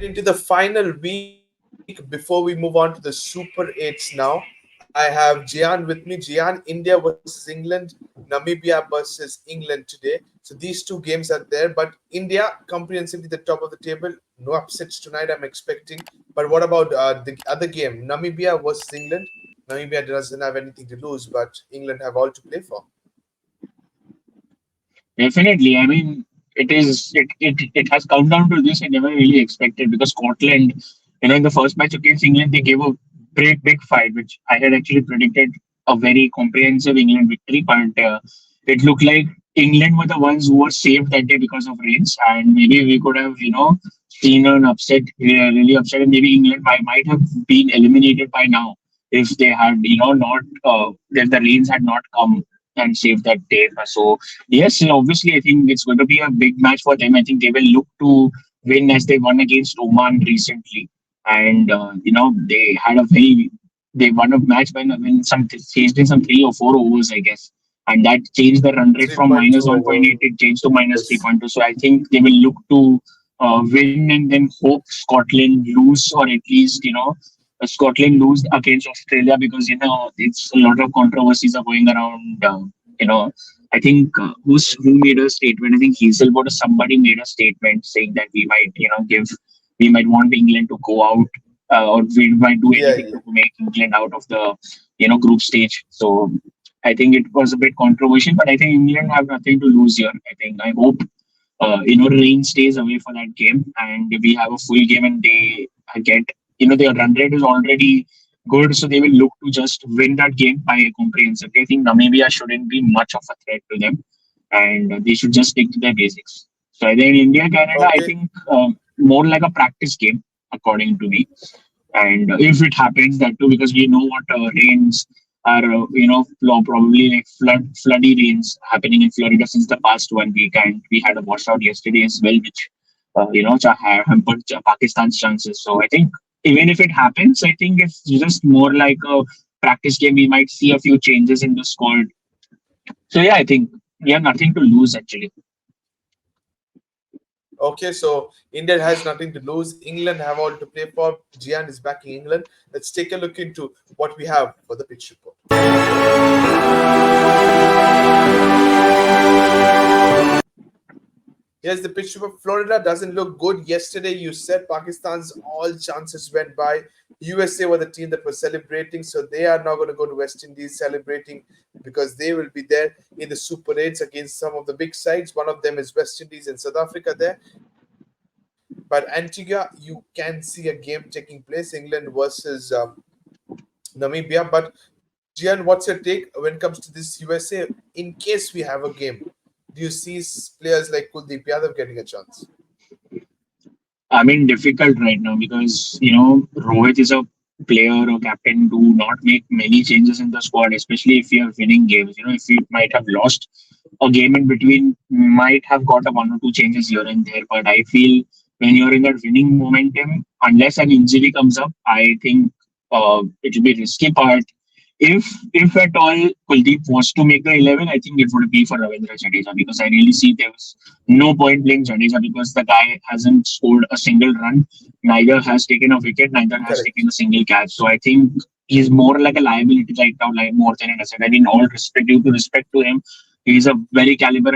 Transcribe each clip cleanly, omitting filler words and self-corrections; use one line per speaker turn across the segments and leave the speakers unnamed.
into the final week before we move on to the Super 8s now. I have Jian with me. Jian, India versus England, Namibia versus England today. So these two games are there, but India comprehensively the top of the table. No upsets tonight, I'm expecting. But what about the other game, Namibia versus England? Namibia doesn't have anything to lose, but England have all to play for.
Definitely. I mean, it has come down to this. I never really expected because Scotland, in the first match against England, they gave a big fight, which I had actually predicted a very comprehensive England victory, but it looked like England were the ones who were saved that day because of rains, and maybe we could have, seen an upset, really upset, and maybe England might have been eliminated by now if they had, not if the rains had not come and saved that day. So yes, obviously, I think it's going to be a big match for them. I think they will look to win as they won against Oman recently, and they won a match when some changed in some 3 or 4 overs, I guess, and that changed the run rate from
3.2
minus 1.8, it changed to minus
overs.
3.2. So I think they will look to win and then hope Scotland lose, or at least Scotland lose against Australia, because it's a lot of controversies are going around. You know, I think who made a statement? I think Hazelwood or somebody made a statement saying that we might want England to go out, or we might do
Yeah,
anything
yeah.
to make England out of the group stage. So I think it was a bit controversial, but I think England have nothing to lose here. I hope rain stays away for that game, and we have a full game, and they get their run rate is already good, so they will look to just win that game by comprehensive. They think Namibia shouldn't be much of a threat to them, and they should just stick to their basics. So I think India Canada, I
Okay.
think more like a practice game according to me. And if it happens, that too, because we know what rains are, probably like floody rains happening in Florida since the past 1 week, and we had a washout yesterday as well, which hampered Pakistan's chances. So I think even if it happens, I think it's just more like a practice game. We might see a few changes in the squad. So yeah, I think we have nothing to lose actually.
Okay, so India has nothing to lose. England have all to play for. Gian is backing England. Let's take a look into what we have for the pitch report. Here's the pitch report. Florida doesn't look good. Yesterday, you said Pakistan's all chances went by. USA were the team that was celebrating, so they are now going to go to West Indies celebrating because they will be there in the Super 8s against some of the big sides. One of them is West Indies and South Africa there. But Antigua, you can see a game taking place, England versus Namibia. But Gian, what's your take when it comes to this USA? In case we have a game, do you see players like Kuldeep Yadav getting a chance?
I mean, difficult right now because Rohit is a player or captain to not make many changes in the squad, especially if you are winning games. If we might have lost a game in between, might have got a 1 or 2 changes here and there. But I feel when you're in that winning momentum, unless an injury comes up, I think it will be risky. But if at all Kuldeep was to make the 11, I think it would be for Ravindra Jadeja, because I really see there was no point playing Jadeja because the guy hasn't scored a single run, neither has taken a wicket, neither has taken
Correct.
a single catch. So I think he's more like a liability right now, like more than an asset. I mean, all respect due to respect to him. He's a very caliber,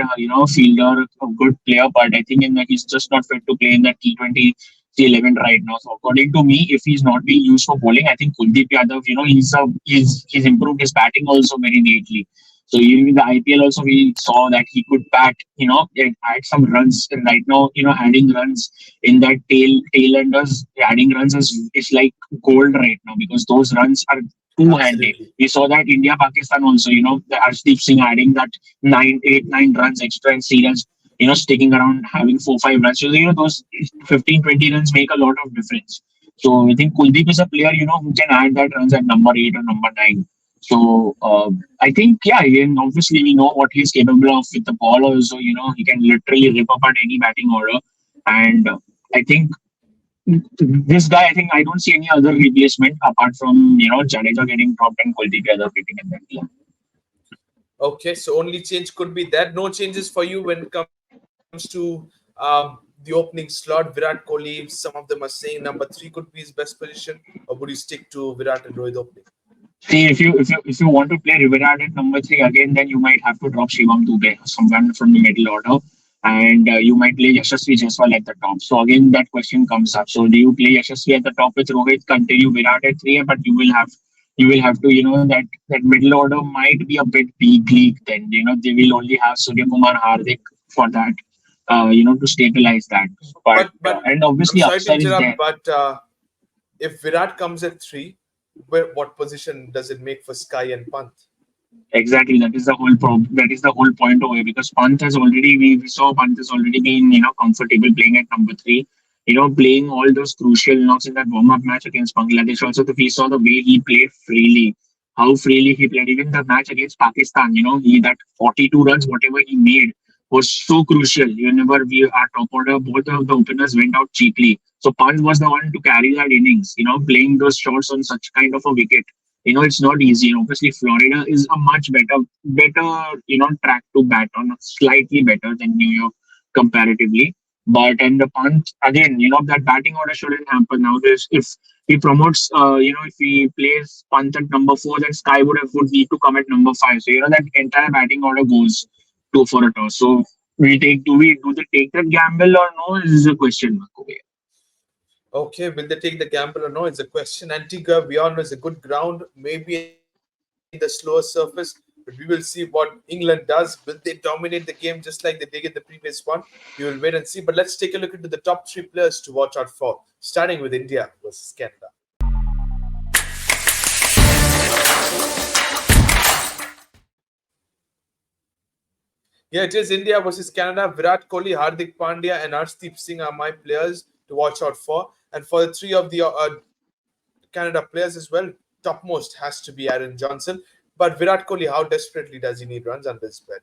fielder, a good player, but I think in that he's just not fit to play in that T20 11 right now. So according to me, if he's not being used for bowling, I think Kuldeep Yadav, he's improved his batting also very neatly. So even in the IPL also we saw that he could bat, and add some runs. And right now, adding runs in that tail enders, adding runs is like gold right now, because those runs are too handy.
Absolutely.
We saw that India Pakistan also, the Arshdeep Singh adding that 9 runs extra in series, sticking around having 4-5 runs. So, those 15, 20 runs make a lot of difference. So I think Kuldeep is a player, who can add that runs at number 8 or number 9. So I think, yeah, and obviously we know what he's capable of with the ball also. He can literally rip apart any batting order. And I think this guy, I think I don't see any other replacement apart from, Jadeja getting dropped and Kuldeep Yadav getting in that team.
Okay, so only change could be that. No changes for you when it comes to the the opening slot, Virat Kohli. Some of them are saying number three could be his best position, or would you stick to Virat and Rohit opening?
See, if you want to play Virat at number three again, then you might have to drop Shivam Dubey, someone from the middle order, and you might play Yashasvi Jaiswal at the top. So again, that question comes up. So do you play Yashasvi at the top with Rohit, continue Virat at three, but you will have to, that middle order might be a bit big league. Then they will only have Surya Kumar Hardik for that, to stabilize that. But
But
and
I'm
obviously
sorry to
Upside is there.
interrupt, but if Virat comes at three, what position does it make for Sky and Pant?
Exactly, that is the whole that is the whole point over here because Pant has already we saw Pant has already been comfortable playing at number three, playing all those crucial knocks in that warm up match against Bangladesh. Also, we saw the way he played freely, how freely he played. Even the match against Pakistan, he that 42 runs, whatever he made was so crucial. Whenever we our top order, both of the openers went out cheaply. So Pant was the one to carry that innings, playing those shots on such kind of a wicket. It's not easy. And obviously, Florida is a much better, track to bat on, slightly better than New York comparatively. But and the punt again, that batting order shouldn't happen now. This if he promotes, if he plays punt at number four, then Sky would need to come at number five. So that entire batting order goes to for a toss. So do they take that gamble or no? Is a question mark over here.
Okay, will they take the gamble or no? It's a question. Antigua, we all know, is a good ground, maybe the slower surface, but we will see what England does. Will they dominate the game just like they did in the previous one? We will wait and see. But let's take a look into the top three players to watch out for, starting with India versus Canada. Yeah, it is India versus Canada. Virat Kohli, Hardik Pandya, and Arshdeep Singh are my players to watch out for. And for the three of the Canada players as well, topmost has to be Aaron Johnson. But Virat Kohli, how desperately does he need runs under his belt?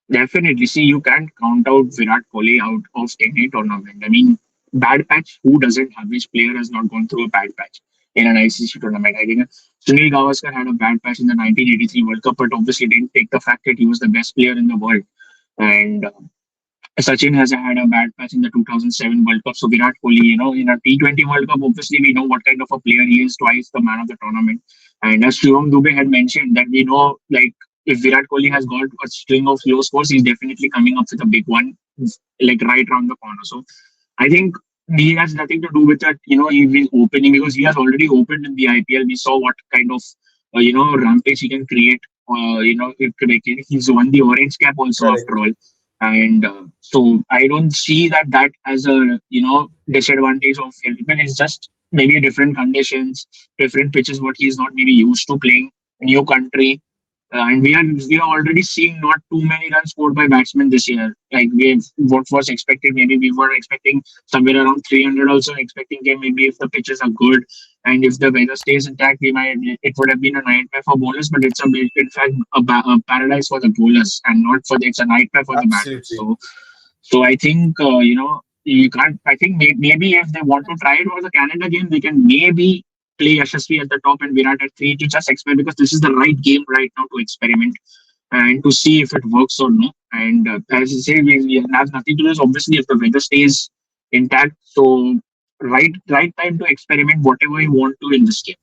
Definitely. See, you can't count out Virat Kohli out of any tournament. I mean, bad patch, who doesn't have? Which player has not gone through a bad patch in an ICC tournament? I think Sunil Gavaskar had a bad patch in the 1983 World Cup, but obviously didn't take the fact that he was the best player in the world. And Sachin has had a bad patch in the 2007 World Cup. So Virat Kohli, in a T20 World Cup, obviously we know what kind of a player he is, twice the man of the tournament. And as Shivam Dubey had mentioned, that we know, like, if Virat Kohli has got a string of low scores, he's definitely coming up with a big one, like right around the corner. So I think he has nothing to do with that. He will opening because he has already opened in the IPL. We saw what kind of rampage he can create. He's won the orange cap also after
Correct.
all, and so I don't see that as a disadvantage of him. But it's just maybe different conditions, different pitches, what he's not maybe used to playing, new country. And we are already seeing not too many runs scored by batsmen this year. Like what was expected, maybe we were expecting somewhere around 300. Also expecting maybe if the pitches are good and if the weather stays intact, it would have been a nightmare for bowlers. But it's in fact a paradise for the bowlers and not for it's a nightmare for the batters.
Absolutely.
So I think you can't. I think maybe if they want to try it for the Canada game, they can maybe play Yashasvi at the top and Virat at three to just experiment because this is the right game right now to experiment and to see if it works or no. And as I say, we have nothing to lose. Obviously, if the weather stays intact, so right time to experiment whatever you want to in this game.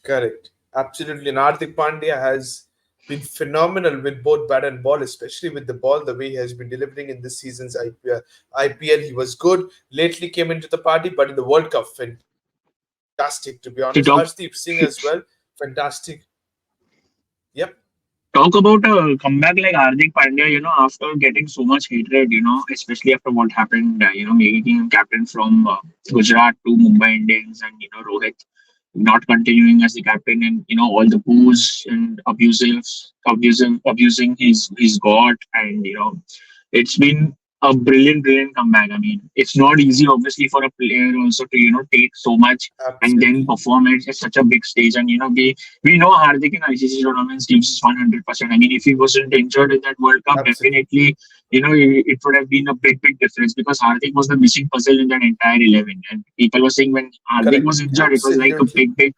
Correct. Absolutely. And Hardik Pandya has been phenomenal with both bat and ball, especially with the ball, the way he has been delivering in this season's IPL. He was good. Lately came into the party, but in the World Cup, fantastic, to be honest. Arshdeep Singh
To
as
talk
well, fantastic. Yep.
talk about a comeback like Hardik Pandya, after getting so much hatred, especially after what happened, making him captain from Gujarat to Mumbai Indians and, Rohit not continuing as the captain and, all the boos and abusing his god and, it's been a brilliant comeback. I mean, it's not easy, obviously, for a player also to take so much and then
Absolutely.
perform at such a big stage. And we know Hardik in ICC tournaments gives his 100%. I mean, if he wasn't injured in that World Cup,
Absolutely.
definitely it would have been a big difference because Hardik was the missing puzzle in that entire 11. And people were saying when Hardik
Correct.
was injured, it was like a
Absolutely.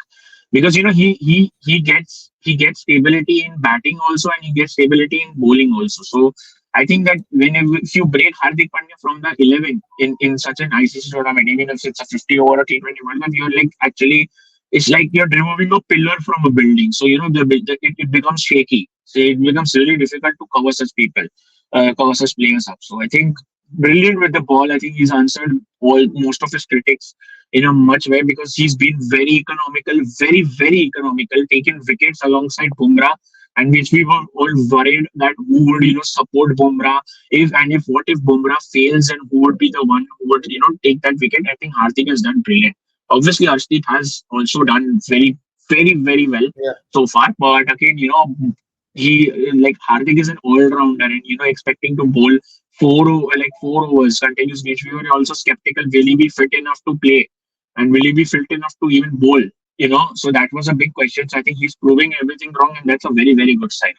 because he gets stability in batting also, and he gets stability in bowling also. So I think that whenever if you break Hardik Pandya from the 11 in such an ICC tournament, even if it's a 50 over or T20 World Cup, you're like actually it's like you're removing a pillar from a building. So it becomes shaky. So it becomes really difficult to cover such people, cover such players up. So I think brilliant with the ball. I think he's answered all most of his critics in a much way because he's been very economical, very very economical, taking wickets alongside Bumrah, and which we were all worried that who would support Bumrah if what if Bumrah fails, and who would be the one who would take that wicket. I think Hardik has done brilliant. Obviously, Arshdeep has also done very very very well
Yeah.
so far, but again he like Hardik is an all-rounder, and expecting to bowl like 4 overs continuous, which we were also skeptical. Will he be fit enough to play, and will he be fit enough to even bowl? So that was a big question. So I think he's proving everything wrong, and that's a very very good sign.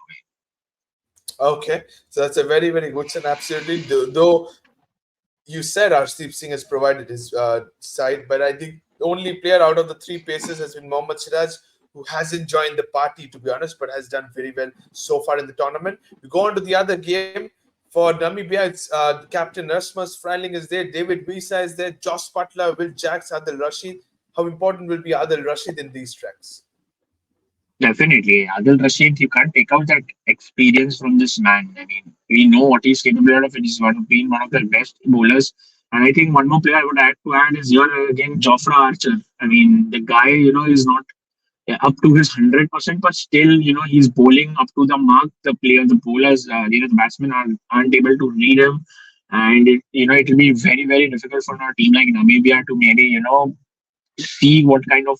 Okay. So that's a very, very good sign. Absolutely. Though you said Arshdeep Singh has provided his side, but I think the only player out of the three paces has been Mohammad Siraj, who hasn't joined the party, to be honest, but has done very well so far in the tournament. We go on to the other game. For Namibia, it's Captain Rasmus Freiling is there, David Visa is there, Josh Butler, Will Jacks, Adil Rashid. How important will be Adil Rashid in these tracks?
Definitely, Adil Rashid, you can't take out that experience from this man. I mean, we know what he's capable of. He's been one of the best bowlers. And I think one more player I would add is here again, Jofra Archer. I mean, the guy, is not up to his 100%, but still, he's bowling up to the mark. The bowlers, the batsmen aren't able to read him. And, it will be very, very difficult for a team like Namibia to maybe, see what kind of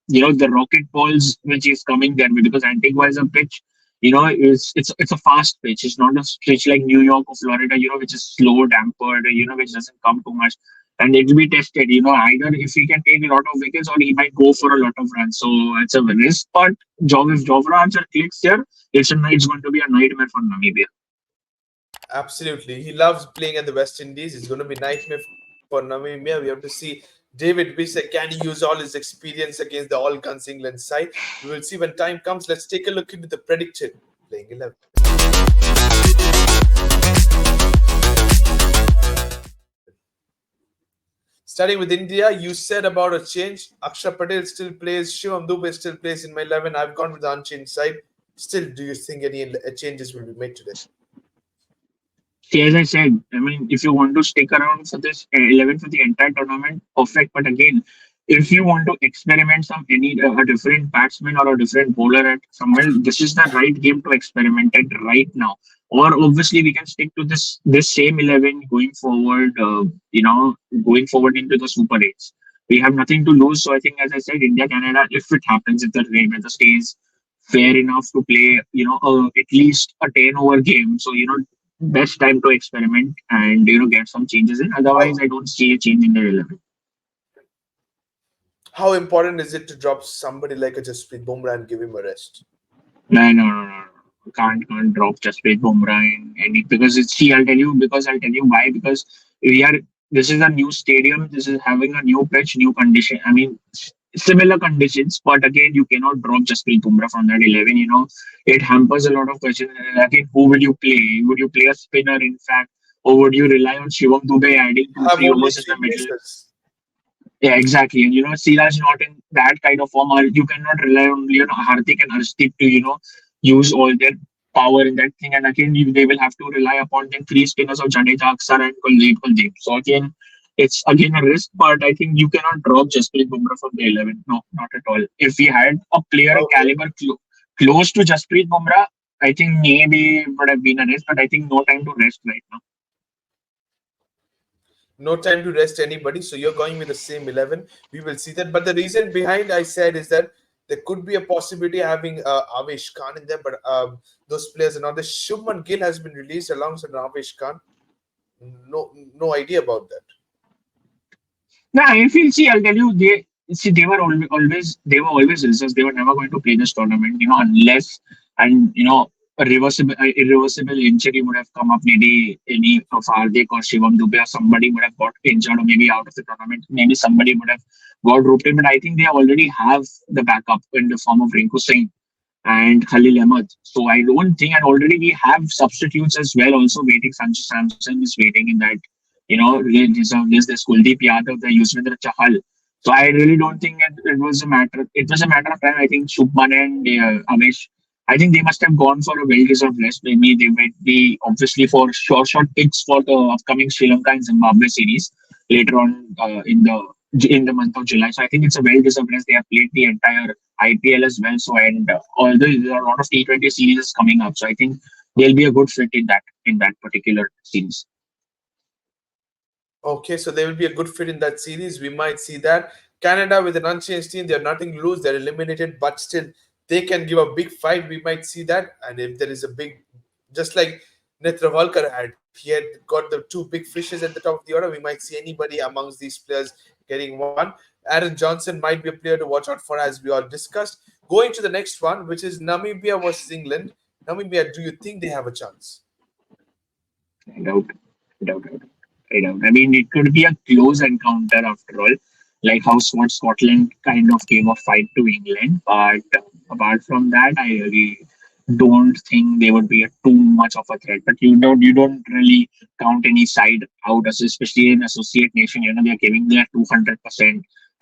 the rocket balls which is coming there with, because Antigua is a pitch, it's a fast pitch. It's not a pitch like New York or Florida, which is slow, dampered, which doesn't come too much. And it will be tested, either if he can take a lot of wickets or he might go for a lot of runs. So it's a risk, but if Jovra Archer clicks here, it's going to be a nightmare for Namibia.
Absolutely. He loves playing at the West Indies. It's going to be nightmare for Namibia. We have to see David Visa. Can he use all his experience against the All Guns England side? We will see when time comes. Let's take a look into the predicted playing 11. Starting with India, you said about a change. Akshar Patel still plays. Shivam Dubey still plays in my 11. I've gone with the unchanged side. Still, do you think any changes will be made today?
See, as I said, I mean, if you want to stick around for this 11 for the entire tournament, perfect. But again, if you want to experiment a different batsman or a different bowler at somewhere, this is the right game to experiment it right now. Or obviously, we can stick to this same 11 going forward. Going forward into the Super Eights. We have nothing to lose. So I think, as I said, India Canada, if it happens, if the weather stays fair enough to play, at least a 10 over game. So best time to experiment and get some changes in. Otherwise,
How
I don't see a change in the 11.
how important is it to drop somebody like a Jasprit Bumrah and give him a rest?
No, no, no, no. Can't drop Jasprit Bumrah in any, because it's see. I'll tell you why. Because we are. This is a new stadium. This is having a new pitch, new condition. I mean, similar conditions, but again, you cannot drop Jasprit Bumrah from that 11. It hampers a lot of questions. Again, who will you play? Would you play a spinner, in fact, or would you rely on Shivam Dubey adding two,
Have
three
only
overs in the
three
middle?
pacers.
Yeah, exactly. And Siraj not in that kind of form, or you cannot rely on Hardik and Arshdeep to use all their power in that thing. And again, they will have to rely upon the three spinners of Jadeja, Aksar, and Kuldeep. So again, it's again a risk, but I think you cannot drop Jasprit Bumrah from the 11. No, not at all. If we had a player
Okay.
caliber close to Jasprit Bumrah, I think maybe it would have been a risk, but I think no time to rest right now.
No time to rest anybody. So you're going with the same 11. We will see that. But the reason behind I said is that there could be a possibility having Avesh Khan in there, but those players are not. The Shubman Gill has been released alongside Avesh Khan. No idea about that.
No, I feel. See, I'll tell you. They were always reserves. They were never going to play this tournament. Unless and a irreversible injury would have come up. Maybe any of Hardik or Shivam Dubey or somebody would have got injured or maybe out of the tournament. Maybe somebody would have got roped in. But I think they already have the backup in the form of Rinku Singh and Khalil Ahmed. So I don't think, and already we have substitutes as well also waiting. Sanju Samson is waiting in that, there's this Kuldeep Yadav, the Yuzvendra Chahal. So I really don't think it was a matter. It was a matter of time. I think Shubman and Amesh, I think they must have gone for a well-deserved rest. Maybe they might be obviously for short picks for the upcoming Sri Lanka and Zimbabwe series later on in the month of July. So I think it's a well-deserved rest. They have played the entire IPL as well. So and although there are a lot of T20 series coming up, so I think they'll be a good fit in that particular series.
Okay, so they will be a good fit in that series. We might see that. Canada with an unchanged team, they have nothing to lose. They're eliminated, but still they can give a big fight. We might see that. And if there is a big, just like Netravalkar had, he had got the two big fishes at the top of the order. We might see anybody amongst these players getting one. Aaron Johnson might be a player to watch out for, as we all discussed. Going to the next one, which is Namibia versus England. Namibia, do you think they have a chance?
I doubt. I doubt. I doubt. I doubt. I mean, it could be a close encounter after all, like how Scotland kind of gave a fight to England. But apart from that, I really don't think they would be too much of a threat. But you don't really count any side out, especially in associate nation. They're giving their 200%,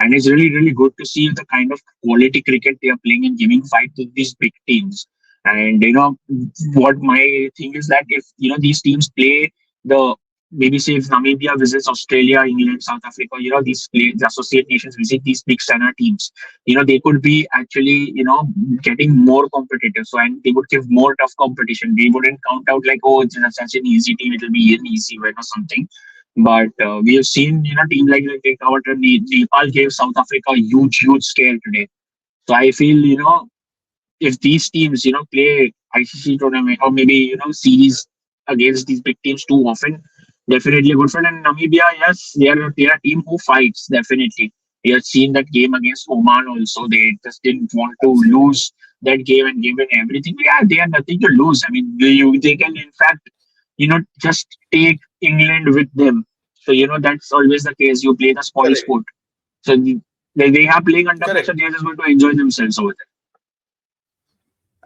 and it's really good to see the kind of quality cricket they are playing and giving fight to these big teams. And what my thing is that if these teams play the maybe say if Namibia visits Australia, England, South Africa, the associate nations visit these big Sana teams, they could be actually, getting more competitive. So, and they would give more tough competition. They wouldn't count out like, oh, it's such an easy team, it'll be an easy win or something. But we have seen, teams like our Nepal gave South Africa a huge scare today. So I feel, if these teams, play ICC tournament or maybe series against these big teams too often, definitely a good friend. And Namibia, yes, they are a team who fights. Definitely, we have seen that game against Oman. Also, they just didn't want to
Absolutely.
lose that game and give it everything. Yeah, they have nothing to lose. I mean, they can in fact, just take England with them. So that's always the case. You play the spoil
Correct.
sport. So they are playing under
Correct.
pressure. They are just going to enjoy themselves over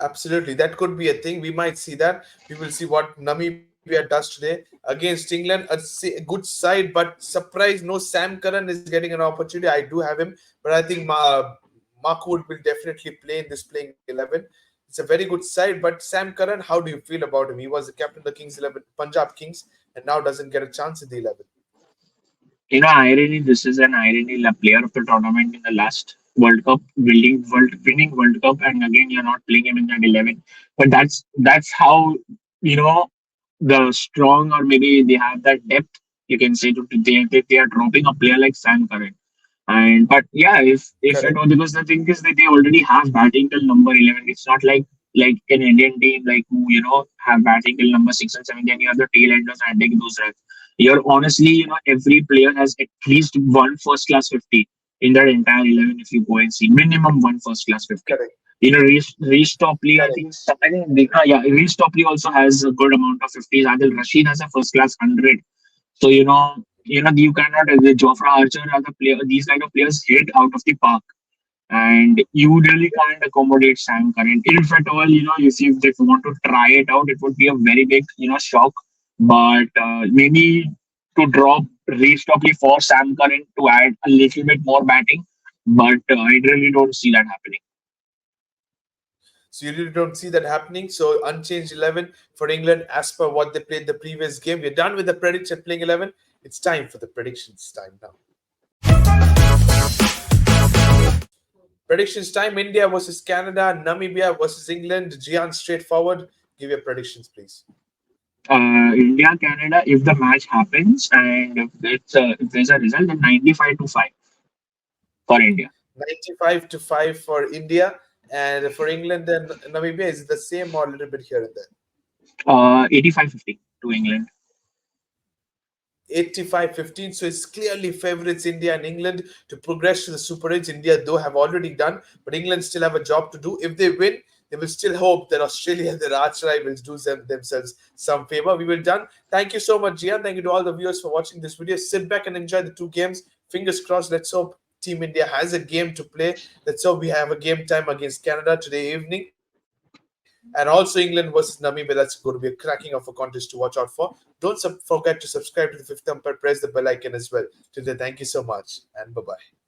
Absolutely, that could be a thing. We might see that. We will see what Namibia does today against England. A good side, but surprise, no Sam Curran is getting an opportunity. I do have him, but I think Markwood will definitely play in this playing 11. It's a very good side, but Sam Curran, how do you feel about him? He was the captain of the Kings 11, Punjab Kings, and now doesn't get a chance in the 11.
irony. This is an irony. The player of the tournament in the last World Cup, winning World Cup, and again you're not playing him in that 11. But that's how you know the strong, or maybe they have that depth. You can say they are dropping a player like Sam Curran. And but yeah, if
Correct.
at all, because the thing is that they already have batting till number 11. It's not like an Indian team like who have batting till number 6 and 7. Then you have the tail enders handling those runs. You're honestly, every player has at least one first class 50 in that entire 11. If you go and see minimum one first class 50.
Correct.
Reece Topley, I
Correct.
think, yeah, Reece Topley also has a good amount of 50s. Adil Rashid has a first class 100. So you cannot the Jofra Archer are the player. These kind of players hit out of the park, and you really can't accommodate Sam Curran. If at all, if you want to try it out, it would be a very big shock. But maybe to drop Reece Topley for Sam Curran to add a little bit more batting, but I really don't see that happening.
So you really don't see that happening. So unchanged 11 for England as per what they played the previous game. We're done with the prediction playing 11. It's time for the predictions time now. Predictions time: India versus Canada, Namibia versus England. Gian, straightforward. Give your predictions, please.
India Canada, if the match happens and if there's a result, then 95-5 for India.
95 to 5 for India. And for England and Namibia, is it the same or a little bit here and there?
85-50 to England.
85-15. So it's clearly favorites India and England to progress to the Super 8. India, though, have already done, but England still have a job to do. If they win, they will still hope that Australia and their arch rivals do themselves some favor. We will done. Thank you so much, Gian. Thank you to all the viewers for watching this video. Sit back and enjoy the two games. Fingers crossed. Let's hope Team India has a game to play. That's how we have a game time against Canada today evening. And also England versus Namibia. That's going to be a cracking of a contest to watch out for. Don't forget to subscribe to the Fifth Umpire. Press the bell icon as well. Till then, thank you so much and bye bye.